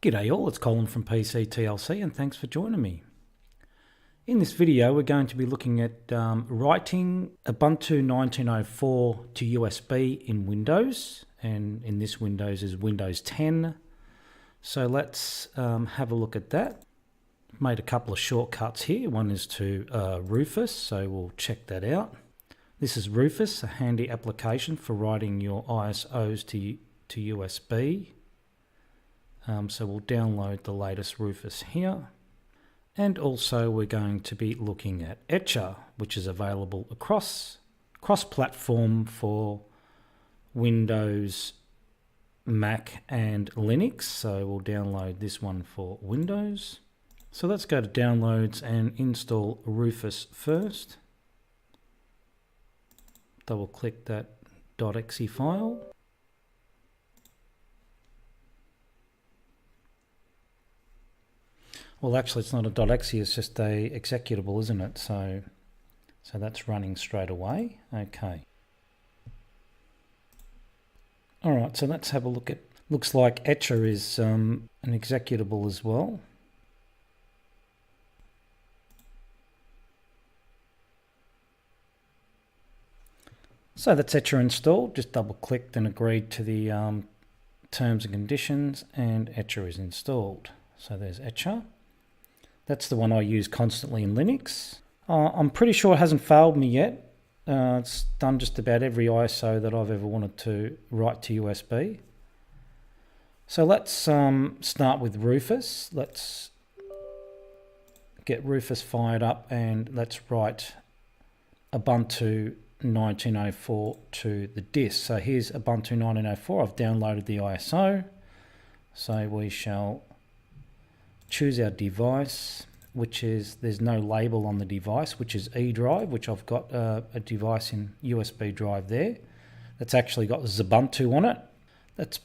G'day all, it's Colin from PC TLC and thanks for joining me. In this video we're going to be looking at writing Ubuntu 1904 to USB in Windows, and in this Windows is Windows 10. So let's have a look at that. I've made a couple of shortcuts here. One is to Rufus, so we'll check that out. This is Rufus, a handy application for writing your ISOs to USB. So we'll download the latest Rufus here. And also we're going to be looking at Etcher, which is available cross-platform for Windows, Mac and Linux. So we'll download this one for Windows. So let's go to Downloads and install Rufus first. Double click that .exe file. Well, actually, it's not a .exe, it's just a executable, isn't it? So that's running straight away. Okay. All right, so let's have a look at, looks like Etcher is an executable as well. So that's Etcher installed, just double clicked and agreed to the terms and conditions, and Etcher is installed. So there's Etcher. That's the one I use constantly in Linux. I'm pretty sure it hasn't failed me yet. It's done just about every ISO that I've ever wanted to write to USB. So let's start with Rufus. Let's get Rufus fired up and let's write Ubuntu 1904 to the disk. So here's Ubuntu 1904. I've downloaded the ISO. So we shall choose our device, which is, there's no label on the device, which is E drive, which I've got a device in USB drive there. That's actually got Ubuntu on it. Let's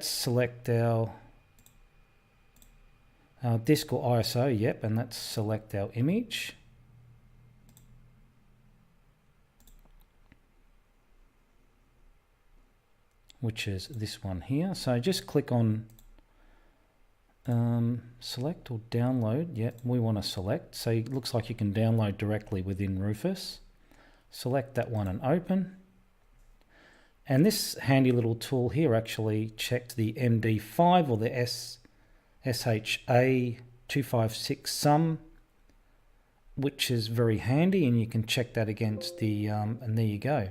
select our disk or ISO, yep, and let's select our image. Which is this one here. So just click on select or download. Yep, we want to select. So it looks like you can download directly within Rufus. Select that one and open. And this handy little tool here actually checks the MD5 or the SHA256 sum, which is very handy, and you can check that against the and there you go.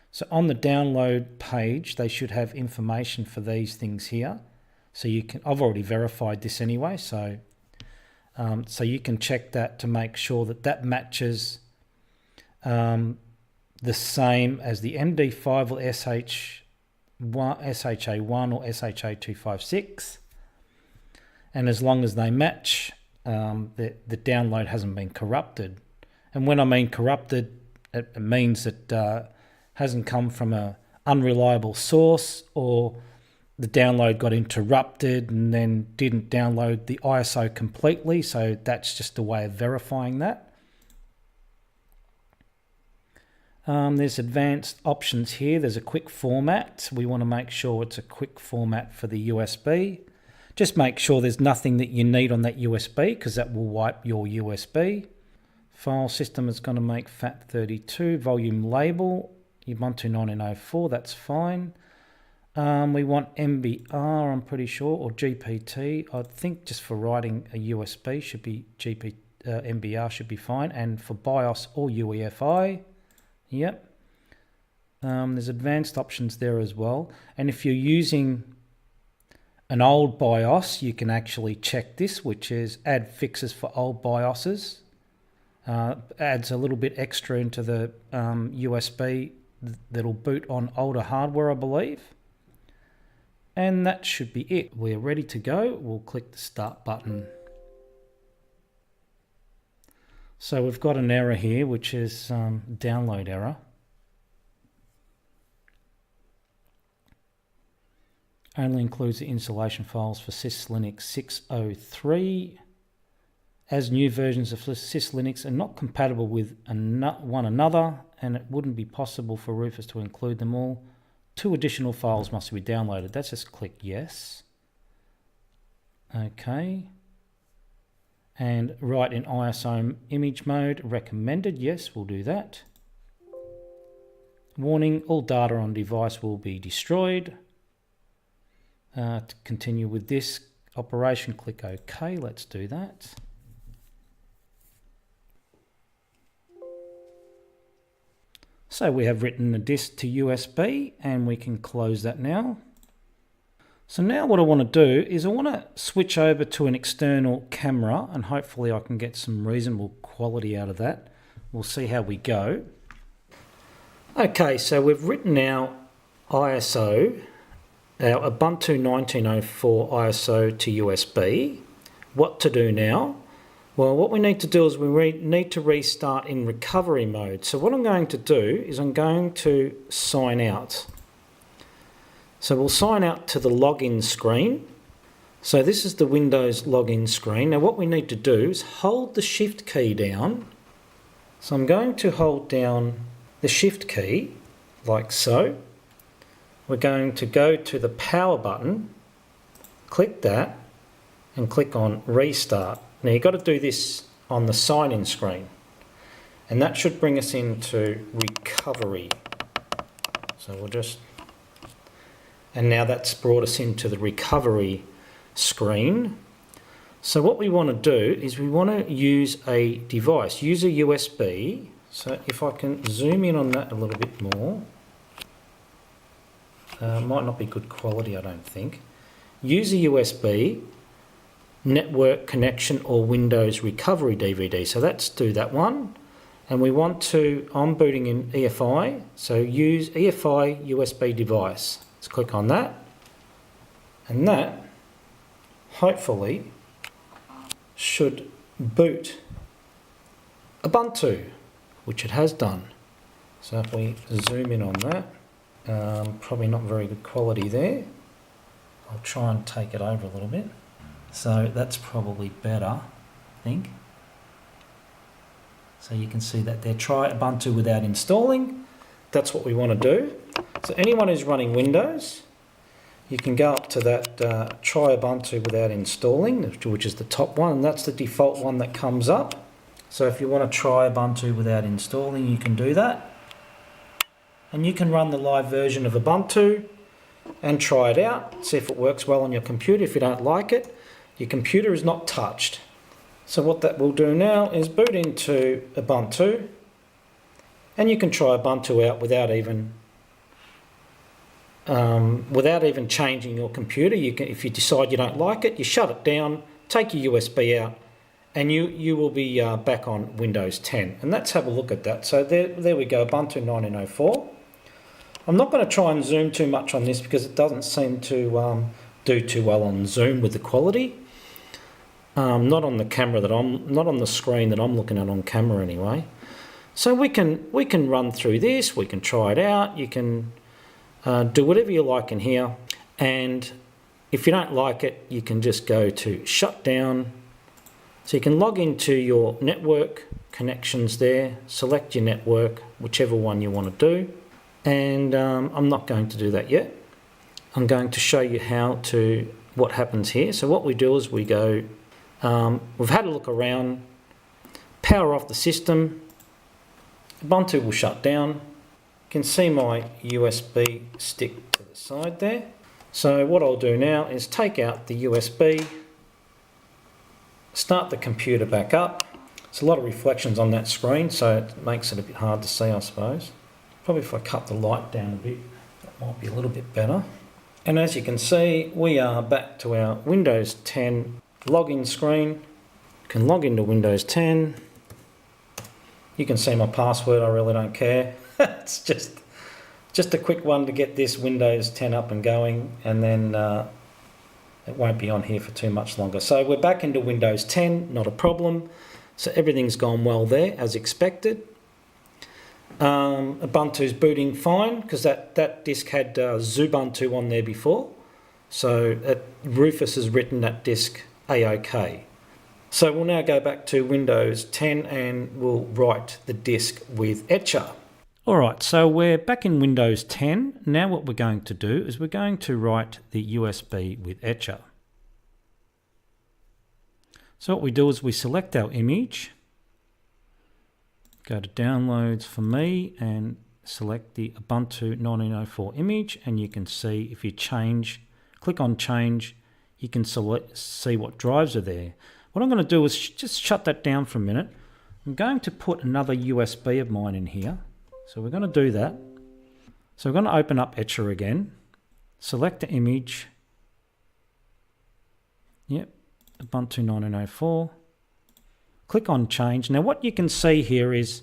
So on the download page, they should have information for these things here. So you can, I've already verified this anyway, so you can check that to make sure that that matches the same as the MD5 or SHA1 or SHA256. And as long as they match, the download hasn't been corrupted. And when I mean corrupted, it means that hasn't come from an unreliable source, or the download got interrupted and then didn't download the ISO completely. So that's just a way of verifying that. There's advanced options here. There's a quick format. We want to make sure it's a quick format for the USB. Just make sure there's nothing that you need on that USB, because that will wipe your USB. File system is going to make FAT32. Volume label, Ubuntu 1904, that's fine. We want MBR, I'm pretty sure, or GPT. I think just for writing a USB should be MBR should be fine, and for BIOS or UEFI. Yep. There's advanced options there as well. And if you're using an old BIOS, you can actually check this, which is add fixes for old BIOSes. Adds a little bit extra into the USB that'll boot on older hardware, I believe. And that should be it. We're ready to go. We'll click the start button. So we've got an error here, which is download error. Only includes the installation files for EzeeLinux 6.03. As new versions of EzeeLinux are not compatible with one another, and it wouldn't be possible for Rufus to include them all, 2 additional files must be downloaded. Let's just click yes. Okay. And write in ISO image mode, recommended. Yes, we'll do that. Warning, all data on device will be destroyed. To continue with this operation, click OK. Let's do that. So we have written the disk to USB and we can close that now. So now what I want to do is I want to switch over to an external camera and hopefully I can get some reasonable quality out of that. We'll see how we go. Okay, so we've written our ISO, our Ubuntu 1904 ISO to USB. What to do now? Well, what we need to do is we need to restart in recovery mode. So what I'm going to do is I'm going to sign out. So we'll sign out to the login screen. So this is the Windows login screen. Now what we need to do is hold the Shift key down. So I'm going to hold down the Shift key like so. We're going to go to the power button, click that and click on restart. Now you've got to do this on the sign-in screen and that should bring us into recovery. So we'll just, and now that's brought us into the recovery screen. So what we want to do is we want to use a device, use a USB. So if I can zoom in on that a little bit more, might not be good quality I don't think. Use a USB, network connection or Windows recovery DVD. So let's do that one. And we want to, I'm booting in EFI, so use EFI USB device. Let's click on that. And that hopefully should boot Ubuntu, which it has done. So if we zoom in on that, probably not very good quality there. I'll try and take it over a little bit. So that's probably better, I think. So you can see that there. Try Ubuntu without installing. That's what we want to do. So anyone who's running Windows, you can go up to that try Ubuntu without installing, which is the top one, and that's the default one that comes up. So if you want to try Ubuntu without installing, you can do that. And you can run the live version of Ubuntu and try it out, see if it works well on your computer. If you don't like it, your computer is not touched. So what that will do now is boot into Ubuntu, and you can try Ubuntu out without even changing your computer. You can, if you decide you don't like it, you shut it down, take your USB out, and you will be back on Windows 10. And let's have a look at that. So there we go, Ubuntu 1904. I'm not going to try and zoom too much on this because it doesn't seem to do too well on Zoom with the quality. Not on the camera not on the screen that I'm looking at on camera anyway. So we can run through this, we can try it out, you can do whatever you like in here, and if you don't like it, you can just go to shut down. So you can log into your network connections there, select your network, whichever one you want to do, and I'm not going to do that yet. I'm going to show you what happens here. So what we do is we go, we've had a look around, power off the system, Ubuntu will shut down. You can see my USB stick to the side there. So what I'll do now is take out the USB, start the computer back up. There's a lot of reflections on that screen, so it makes it a bit hard to see, I suppose. Probably if I cut the light down a bit, that might be a little bit better. And as you can see, we are back to our Windows 10 login screen. You can log into Windows 10. You can see my password, I really don't care. It's just a quick one to get this Windows 10 up and going, and then it won't be on here for too much longer. So we're back into Windows 10, not a problem. So everything's gone well there as expected. Ubuntu's booting fine because that disk had Ubuntu on there before. So Rufus has written that disk A-OK. So we'll now go back to Windows 10 and we'll write the disk with Etcher. Alright, so we're back in Windows 10. Now what we're going to do is we're going to write the USB with Etcher. So what we do is we select our image, go to downloads for me and select the Ubuntu 1904 image, and you can see if you click on change, you can see what drives are there. What I'm going to do is just shut that down for a minute. I'm going to put another USB of mine in here. So we're going to do that. So we're going to open up Etcher again, select the image. Yep, Ubuntu 1904. Click on change. Now what you can see here is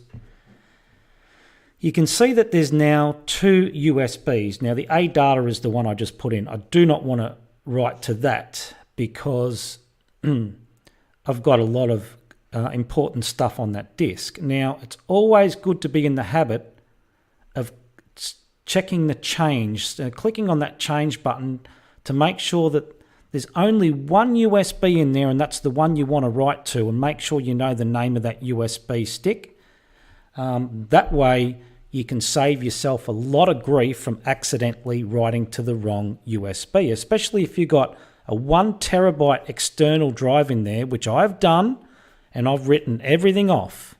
you can see that there's now two USBs. Now the A data is the one I just put in. I do not want to write to that because I've got a lot of important stuff on that disk. Now it's always good to be in the habit of checking the change, clicking on that change button to make sure that there's only one USB in there, and that's the one you want to write to, and make sure you know the name of that USB stick. That way you can save yourself a lot of grief from accidentally writing to the wrong USB, especially if you've got a 1 terabyte external drive in there, which I've done, and I've written everything off,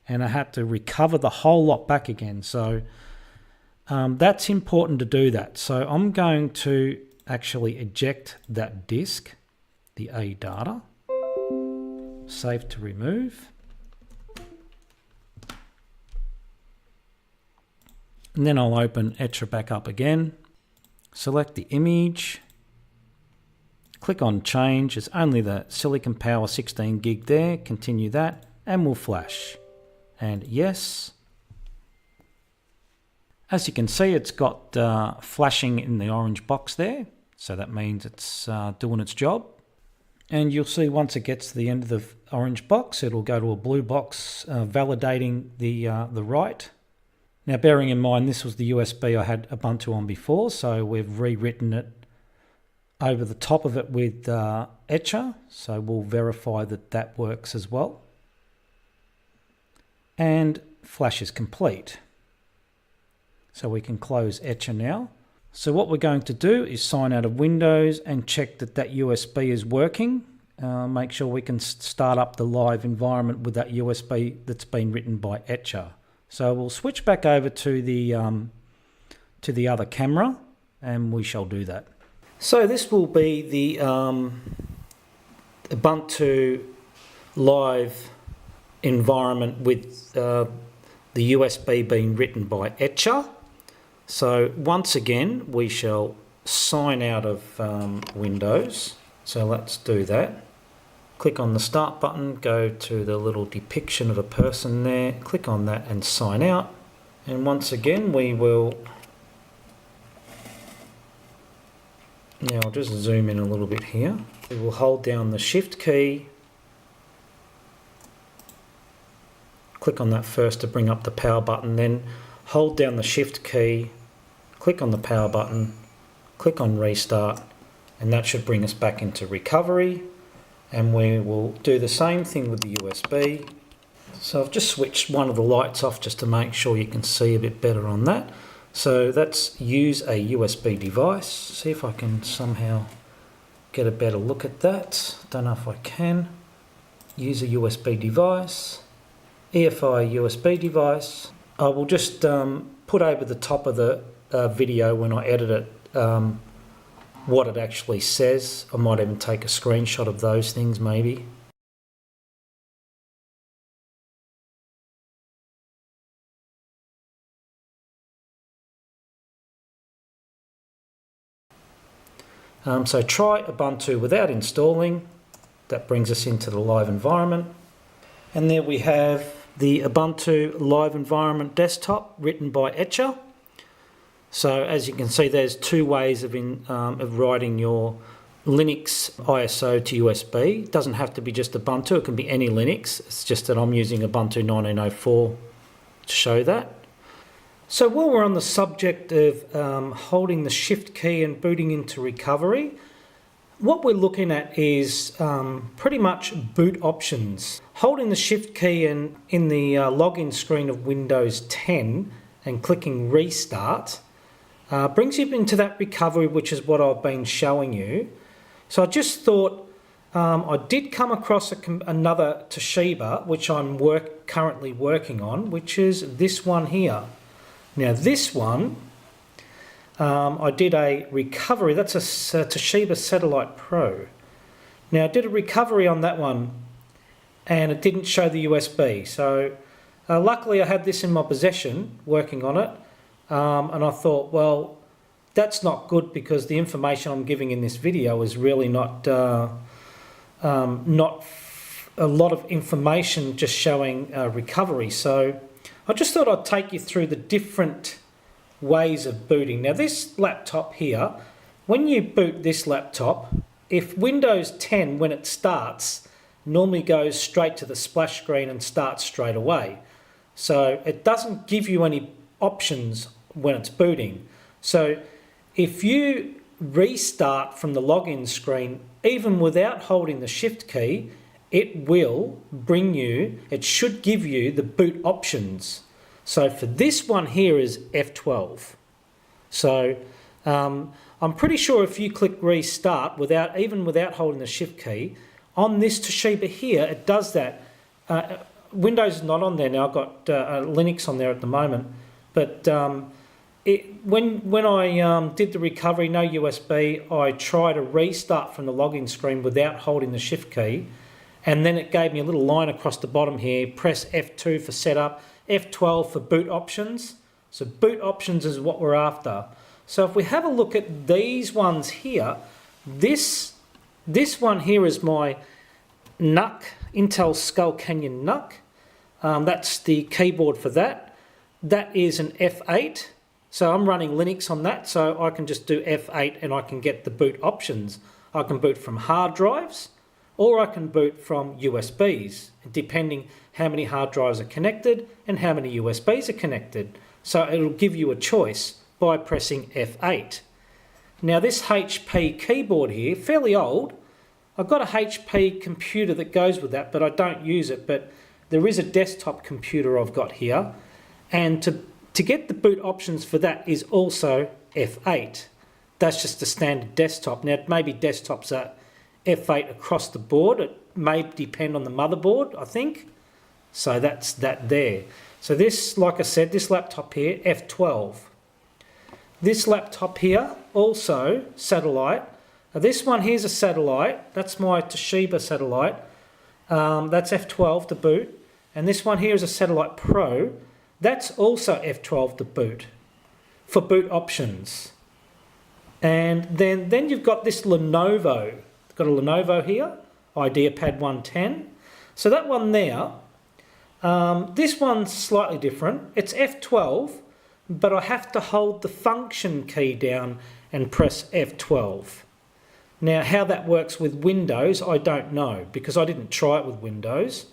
and I had to recover the whole lot back again. So that's important to do that. So I'm going to actually eject that disk, the A data, save to remove. And then I'll open Etcher back up again, select the image, click on change. It's only the Silicon Power 16 gig there, continue that, and we'll flash. And yes. As you can see, it's got flashing in the orange box there. So that means it's doing its job. And you'll see once it gets to the end of the orange box, it'll go to a blue box validating the write. Now, bearing in mind, this was the USB I had Ubuntu on before, so we've rewritten it over the top of it with Etcher, so we'll verify that that works as well. And flash is complete. So we can close Etcher now. So what we're going to do is sign out of Windows and check that that USB is working. Make sure we can start up the live environment with that USB that's been written by Etcher. So we'll switch back over to the other camera, and we shall do that. So this will be the Ubuntu live environment with the USB being written by Etcher. So once again, we shall sign out of Windows. So let's do that. Click on the start button, go to the little depiction of a person there, click on that and sign out. And once again, we will, now I'll just zoom in a little bit here. We will hold down the shift key, click on that first to bring up the power button, then hold down the shift key, click on the power button, click on restart, and that should bring us back into recovery. And we will do the same thing with the USB. So I've just switched one of the lights off just to make sure you can see a bit better on that. So that's use a USB device. See if I can somehow get a better look at that. Don't know if I can. Use a USB device. EFI USB device. I will just put over the top of the video when I edit it what it actually says. I might even take a screenshot of those things maybe. So try Ubuntu without installing. That brings us into the live environment. And there we have the Ubuntu live environment desktop written by Etcher. So as you can see, there's two ways of writing your Linux ISO to USB. It doesn't have to be just Ubuntu, it can be any Linux. It's just that I'm using Ubuntu 1904 to show that. So while we're on the subject of holding the shift key and booting into recovery, what we're looking at is pretty much boot options. Holding the shift key in the login screen of Windows 10 and clicking restart brings you into that recovery, which is what I've been showing you. So I just thought I did come across another Toshiba, which I'm currently working on, which is this one here. Now this one, I did a recovery. That's a Toshiba Satellite Pro. Now I did a recovery on that one, and it didn't show the USB. So luckily I had this in my possession, working on it, and I thought, well, that's not good because the information I'm giving in this video is really not a lot of information, just showing recovery. So I just thought I'd take you through the different ways of booting. Now this laptop here, when you boot this laptop, if Windows 10 when it starts normally goes straight to the splash screen and starts straight away, so it doesn't give you any options when it's booting. So if you restart from the login screen, even without holding the shift key, it should give you the boot options. So for this one here is F12. So I'm pretty sure if you click restart even without holding the shift key, on this Toshiba here, it does that. Windows is not on there now. I've got Linux on there at the moment, but when I did the recovery, no USB, I tried a restart from the login screen without holding the shift key, and then it gave me a little line across the bottom here, press F2 for setup, F12 for boot options. So boot options is what we're after. So if we have a look at these ones here, this one here is my NUC, Intel Skull Canyon NUC. That's the keyboard for that. That is an F8. So I'm running Linux on that, so I can just do F8 and I can get the boot options. I can boot from hard drives, or I can boot from USBs, depending how many hard drives are connected and how many USBs are connected. So it'll give you a choice by pressing F8. Now this HP keyboard here, fairly old. I've got a HP computer that goes with that, but I don't use it. But there is a desktop computer I've got here, and to get the boot options for that is also F8. That's just the standard desktop. Now, maybe desktops are F8 across the board. It may depend on the motherboard, I think. So that's that there. So this, like I said, this laptop here, F12. This laptop here, also satellite. Now this one here's a satellite. That's my Toshiba satellite. That's F12 to boot. And this one here is a Satellite Pro. That's also F12 to boot for boot options. And then you've got this Lenovo. Got a Lenovo here, IdeaPad 110. So that one there, this one's slightly different. It's F12, but I have to hold the function key down and press F12. Now, how that works with Windows, I don't know, because I didn't try it with Windows.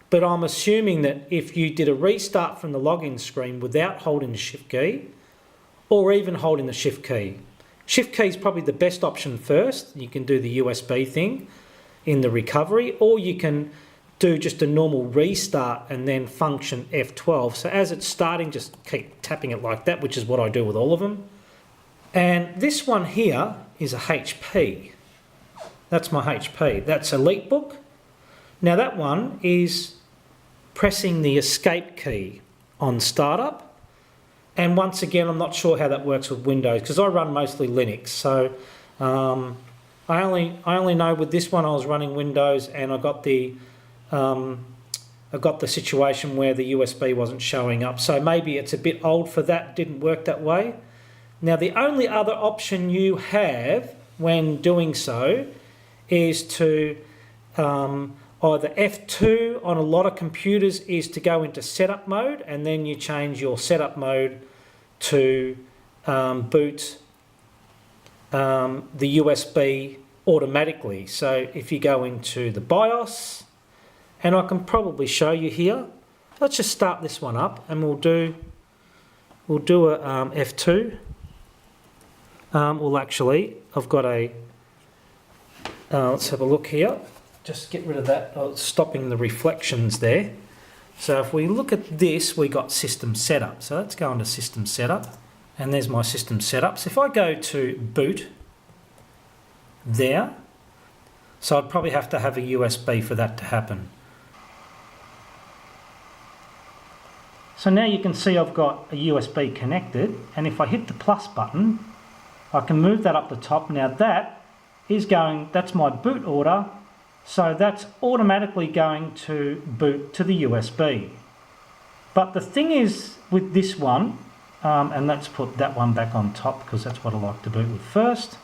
But I'm assuming that if you did a restart from the login screen without holding the shift key, or even holding the shift key is probably the best option first. You can do the USB thing in the recovery, or you can do just a normal restart and then function F12. So as it's starting, just keep tapping it like that, which is what I do with all of them. And this one here is a HP. That's my HP. That's EliteBook. Now that one is pressing the escape key on startup. And once again, I'm not sure how that works with Windows because I run mostly Linux. So I only know with this one I was running Windows, and I got the situation where the USB wasn't showing up. So maybe it's a bit old for that. Didn't work that way. Now the only other option you have when doing so is to either F2 on a lot of computers is to go into setup mode, and then you change your setup mode to boot the USB automatically. So if you go into the BIOS, and I can probably show you here. Let's just start this one up, and we'll do a F2. Well, actually, I've got a. Let's have a look here. Just get rid of that, stopping the reflections there. So if we look at this, we got system setup. So let's go into system setup, and there's my system setup. So if I go to boot there, So I'd probably have to have a USB for that to happen. So now you can see I've got a USB connected, and if I hit the plus button, I can move that up the top. Now that's my boot order, so that's automatically going to boot to the USB. But the thing is with this one, and let's put that one back on top because that's what I like to boot with first.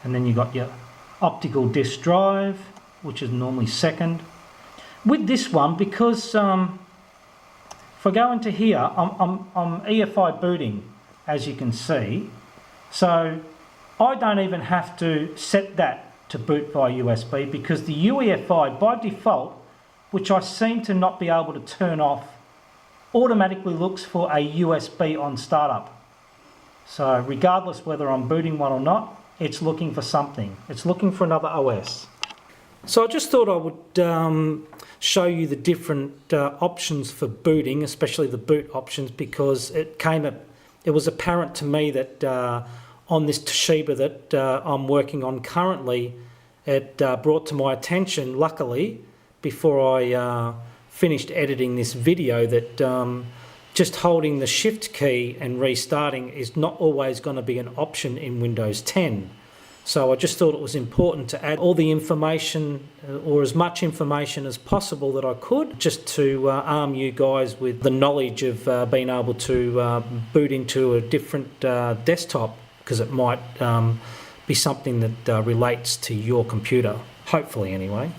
And then you got your optical disk drive, which is normally second. With this one, because if I go into here, I'm EFI booting, as you can see. So I don't even have to set that to boot via USB, because the UEFI by default, which I seem to not be able to turn off, automatically looks for a USB on startup. So regardless whether I'm booting one or not, it's looking for something. It's looking for another OS. So I just thought I would show you the different options for booting, especially the boot options, because it was apparent to me that on this Toshiba that I'm working on currently, it brought to my attention, luckily, before I finished editing this video, that just holding the Shift key and restarting is not always going to be an option in Windows 10. So I just thought it was important to add all the information, or as much information as possible that I could, just to arm you guys with the knowledge of being able to boot into a different desktop, because it might be something that relates to your computer, hopefully anyway.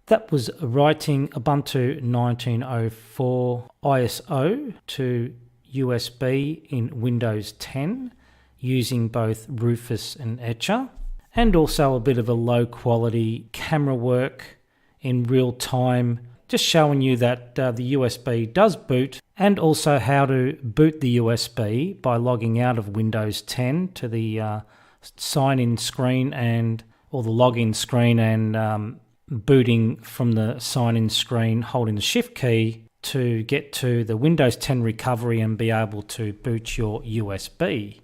That was writing Ubuntu 1904 ISO to USB in Windows 10 using both Rufus and Etcher, and also a bit of a low quality camera work in real time, just showing you that the USB does boot, and also how to boot the USB by logging out of Windows 10 to the sign-in screen or the login screen, and booting from the sign-in screen holding the Shift key to get to the Windows 10 recovery and be able to boot your USB.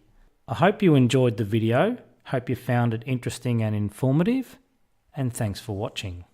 I hope you enjoyed the video, hope you found it interesting and informative, and thanks for watching.